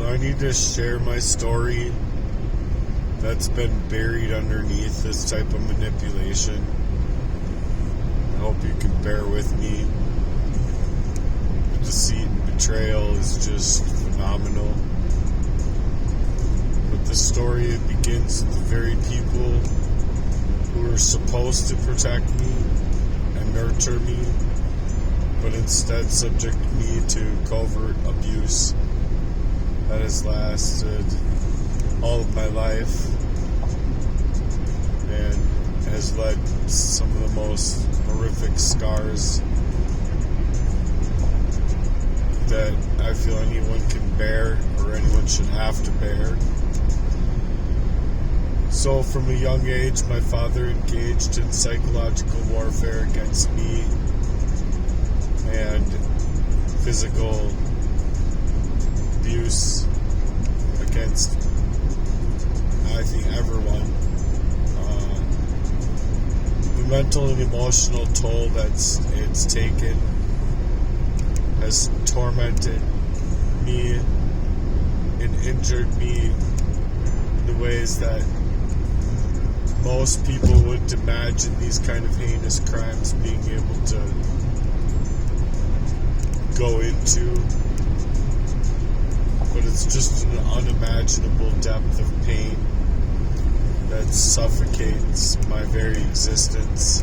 I need to share my story that's been buried underneath this type of manipulation. I hope you can bear with me. The deceit and betrayal is just phenomenal. But the story, it begins with the very people who are supposed to protect me and nurture me, but instead subject me to covert abuse that has lasted all of my life and has led to some of the most horrific scars that I feel anyone can bear or anyone should have to bear. So from a young age, my father engaged in psychological warfare against me and physical abuse against, I think, everyone. The mental and emotional toll that's it's taken has tormented me and injured me in the ways that most people wouldn't imagine these kind of heinous crimes being able to go into. But it's just an unimaginable depth of pain that suffocates my very existence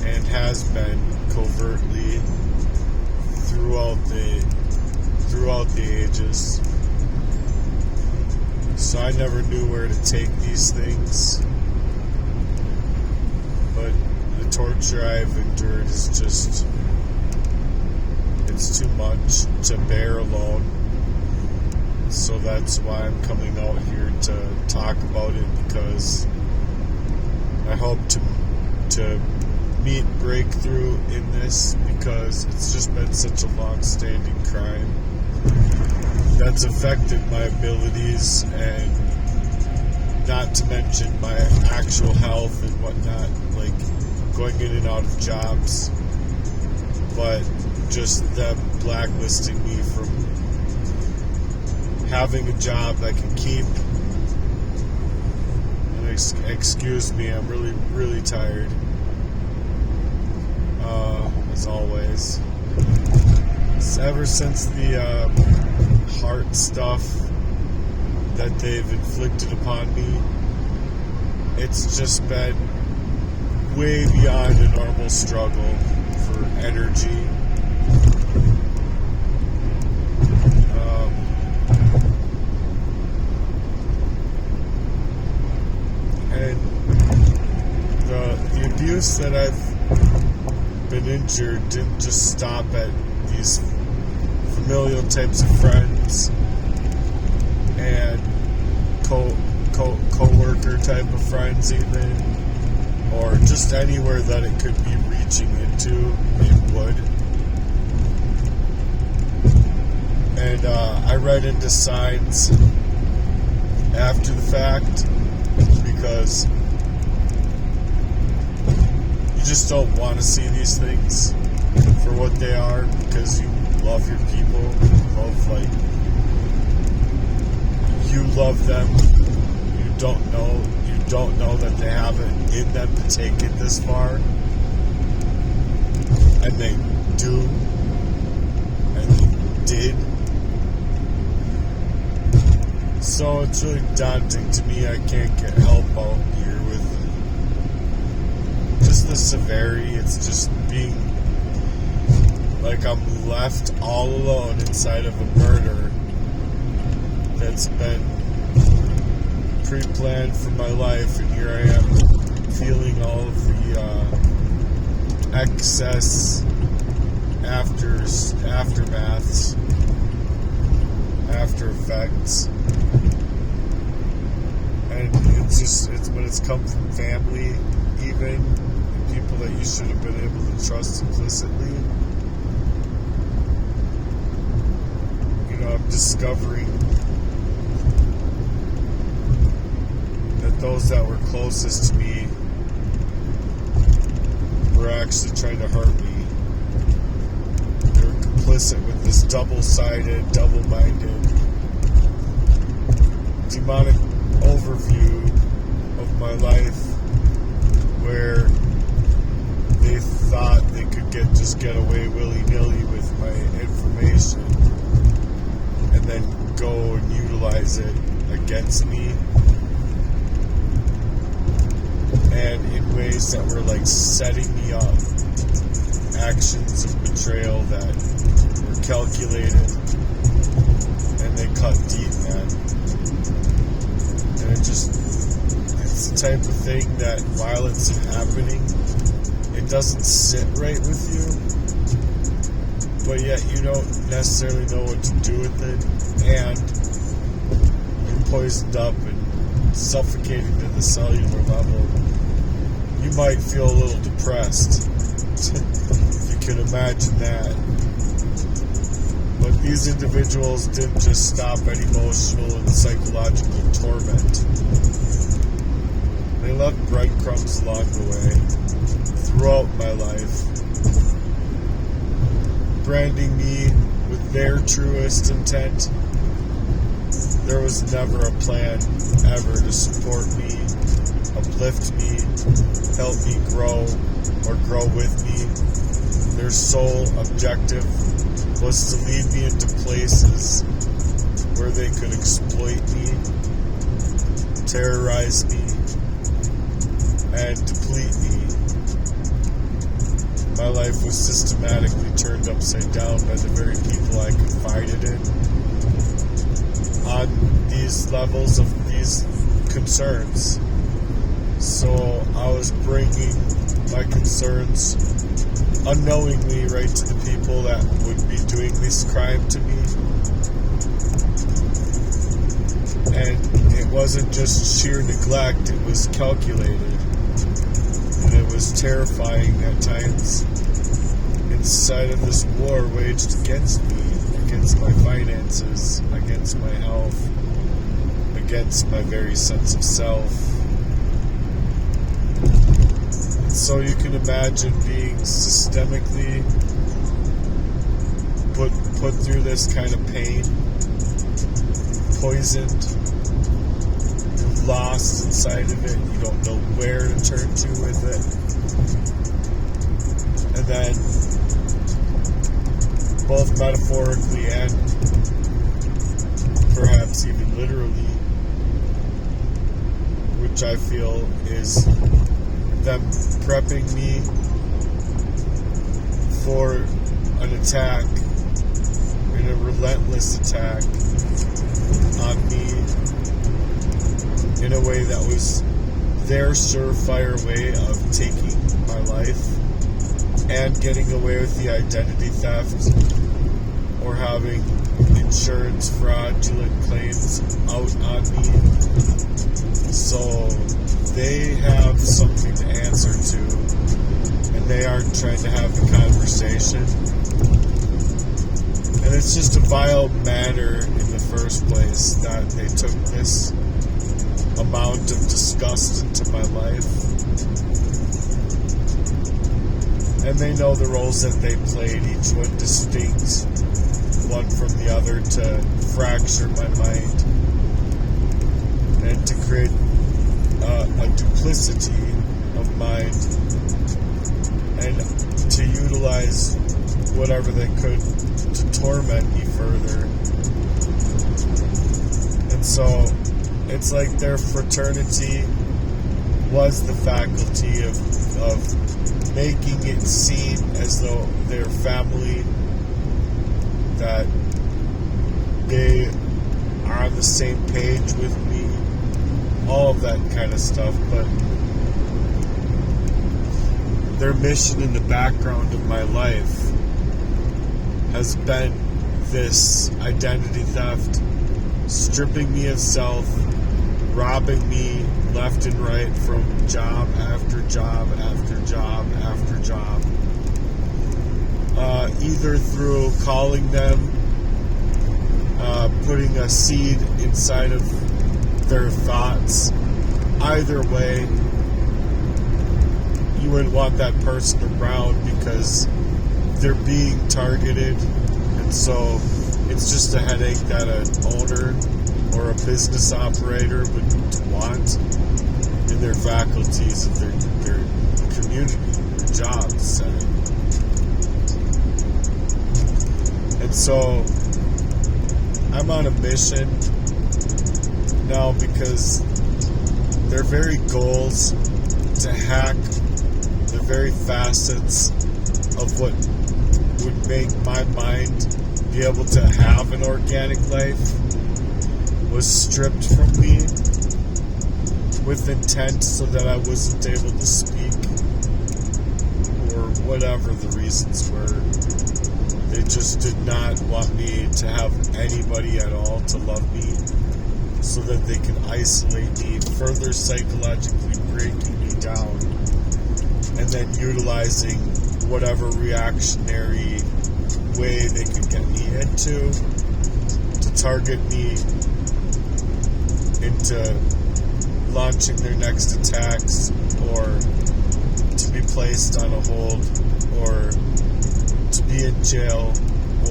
and has been covertly throughout the ages. So I never knew where to take these things, but the torture I've endured is just, it's too much to bear alone. So that's why I'm coming out here to talk about it, because I hope to meet breakthrough in this, because it's just been such a long-standing crime that's affected my abilities, and not to mention my actual health and whatnot, like going in and out of jobs, but just them blacklisting me from having a job I can keep. And excuse me, I'm really, really tired. As always. Ever since the heart stuff that they've inflicted upon me, it's just been way beyond a normal struggle for energy. And the abuse that I've been injured didn't just stop at these familial types of friends and co-worker type of friends even, or just anywhere that it could be reaching into, it would. And I read into signs after the fact, because you just don't want to see these things for what they are, because you love your people, you love them. You don't know that they have it in them to take it this far, and they do, and they did. So it's really daunting to me. I can't get help out here with just the severity. It's just being like I'm left all alone inside of a murder that's been pre-planned for my life, and here I am feeling all of the excess aftermaths, after effects. And it's come from family, even people that you should have been able to trust implicitly. I'm discovering that those that were closest to me were actually trying to hurt me. They were complicit with this double-sided, double-minded demonic overview of my life where they thought they could just get away willy-nilly with my information and then go and utilize it against me, and in ways that were like setting me up, actions of betrayal that were calculated, and they cut deep, man. And it's the type of thing that while it's happening, it doesn't sit right with you, but yet you don't necessarily know what to do with it, and you're poisoned up and suffocating to the cellular level. You might feel a little depressed, if you can imagine that. But these individuals didn't just stop at emotional and psychological torment. They left breadcrumbs along the way, throughout my life, branding me with their truest intent. There was never a plan ever to support me, uplift me, help me grow, or grow with me. Their sole objective was to lead me into places where they could exploit me, terrorize me, and deplete me. My life was systematically turned upside down by the very people I confided in on these levels of these concerns. So I was bringing my concerns unknowingly right to the people that would be doing this crime to me. And it wasn't just sheer neglect, it was calculated. And it was terrifying at times inside of this war waged against me, against my finances, against my health, against my very sense of self. And so you can imagine being systemically put through this kind of pain, poisoned, lost inside of it, you don't know where to turn to with it. And then, both metaphorically and perhaps even literally, which I feel is them prepping me for an attack, and a relentless attack on me, in a way that was their surefire way of taking my life and getting away with the identity theft or having insurance fraudulent claims out on me. So they have something to answer to, and they aren't trying to have the conversation. And it's just a vile matter in the first place that they took this amount of disgust into my life. And they know the roles that they played, each one distinct, one from the other, to fracture my mind and to create a duplicity of mind and to utilize whatever they could to torment me further. And so it's like their fraternity was the faculty of making it seem as though they're family, that they are on the same page with me, all of that kind of stuff. But their mission in the background of my life has been this identity theft, stripping me of self, robbing me left and right from job after job after job after job. Either through calling them, putting a seed inside of their thoughts. Either way, you wouldn't want that person around because they're being targeted, and so It's just a headache that an owner or a business operator would want in their faculties of their community, their job setting. And so I'm on a mission now because their very goals to hack the very facets of what would make my mind be able to have an organic life was stripped from me with intent so that I wasn't able to speak, or whatever the reasons were. They just did not want me to have anybody at all to love me, so that they can isolate me, further psychologically breaking me down, and then utilizing whatever reactionary way they could get me into to target me into launching their next attacks, or to be placed on a hold, or to be in jail,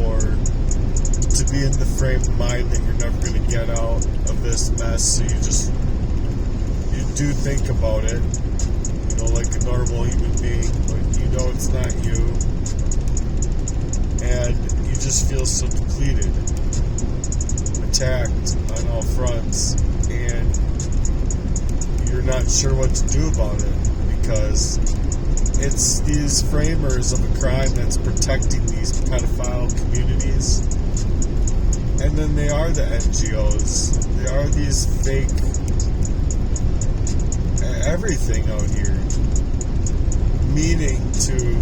or to be in the frame of mind that you're never going to get out of this mess. So you do think about it, like a normal human being, but you know it's not you, and you just feel so depleted, attacked on all fronts, and you're not sure what to do about it, because it's these framers of a crime that's protecting these pedophile communities. And then they are the NGOs. They are these fake everything out here, meaning to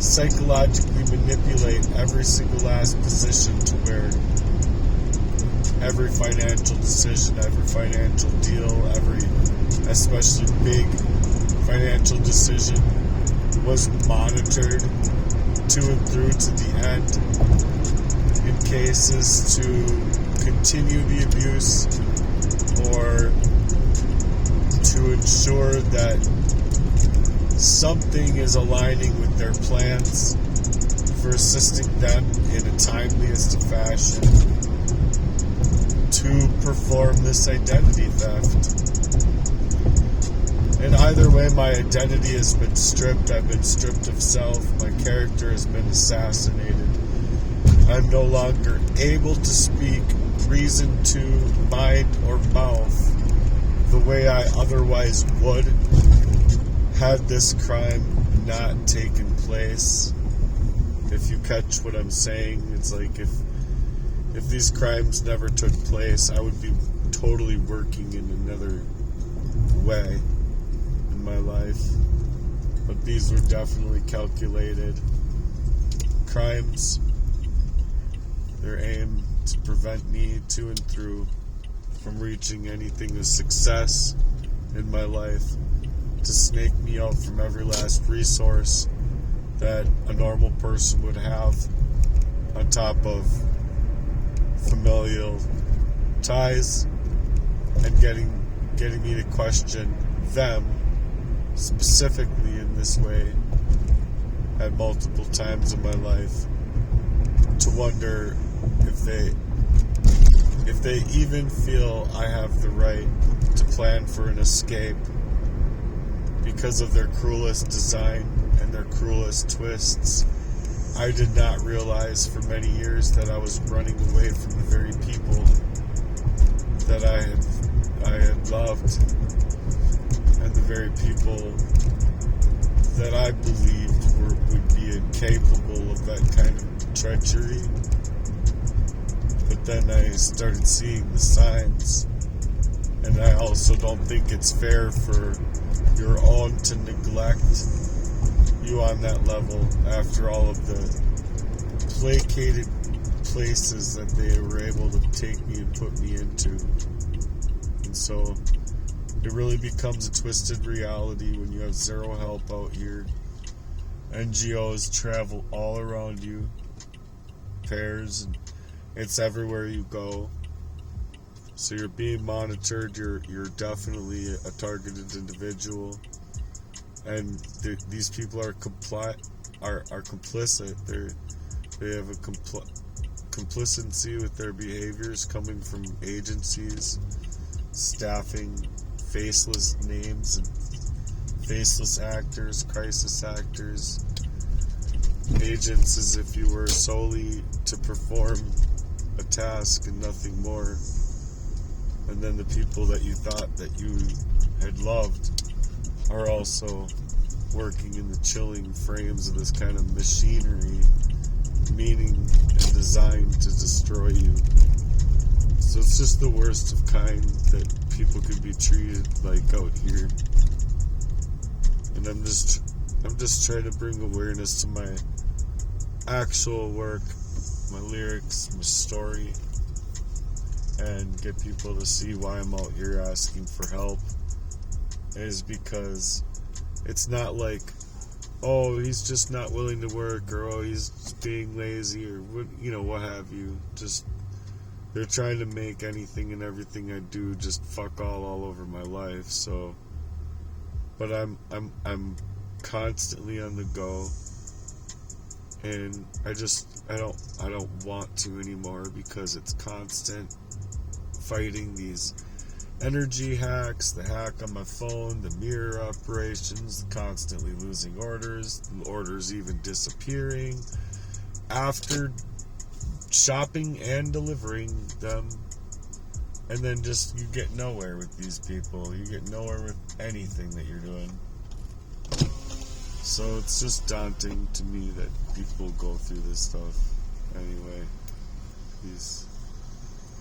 psychologically manipulate every single last position to where every financial decision, every financial deal, every especially big financial decision was monitored to and through to the end, in cases to continue the abuse or to ensure that something is aligning with their plans for assisting them in a timeliest of fashion to perform this identity theft. And either way, my identity has been stripped. I've been stripped of self. My character has been assassinated. I'm no longer able to speak reason to mind or mouth the way I otherwise would had this crime not taken place. If you catch what I'm saying, it's like if these crimes never took place, I would be totally working in another way in my life. But these were definitely calculated crimes. They're aimed to prevent me to and through from reaching anything of success in my life, to snake me out from every last resource that a normal person would have, on top of familial ties, and getting me to question them specifically in this way at multiple times in my life, to wonder if they even feel I have the right to plan for an escape because of their cruelest design and their cruelest twists. I did not realize for many years that I was running away from the very people that I had loved, and the very people that I believed would be incapable of that kind of treachery. But then I started seeing the signs, and I also don't think it's fair for your own to neglect you on that level after all of the placated places that they were able to take me and put me into. And so it really becomes a twisted reality when you have zero help out here. NGOs travel all around you, pairs, and it's everywhere you go. So you're being monitored. You're definitely a targeted individual, and these people are complicit. They have a complicity with their behaviors coming from agencies, staffing faceless names and faceless actors, crisis actors, agents as if you were solely to perform a task and nothing more. And then the people that you thought that you had loved are also working in the chilling frames of this kind of machinery, meaning and designed to destroy you. So it's just the worst of kind that people could be treated like out here. And I'm just trying to bring awareness to my actual work, my lyrics, my story, and get people to see why I'm out here asking for help. Is because it's not like, oh, he's just not willing to work, or oh, he's being lazy, or what have you. Just they're trying to make anything and everything I do just fuck all over my life. So, but I'm constantly on the go, and I don't want to anymore because it's constant fighting these energy hacks, the hack on my phone, the mirror operations, constantly losing orders even disappearing after shopping and delivering them. And then just you get nowhere with these people. You get nowhere with anything that you're doing. So it's just daunting to me that people go through this stuff. Anyway, peace.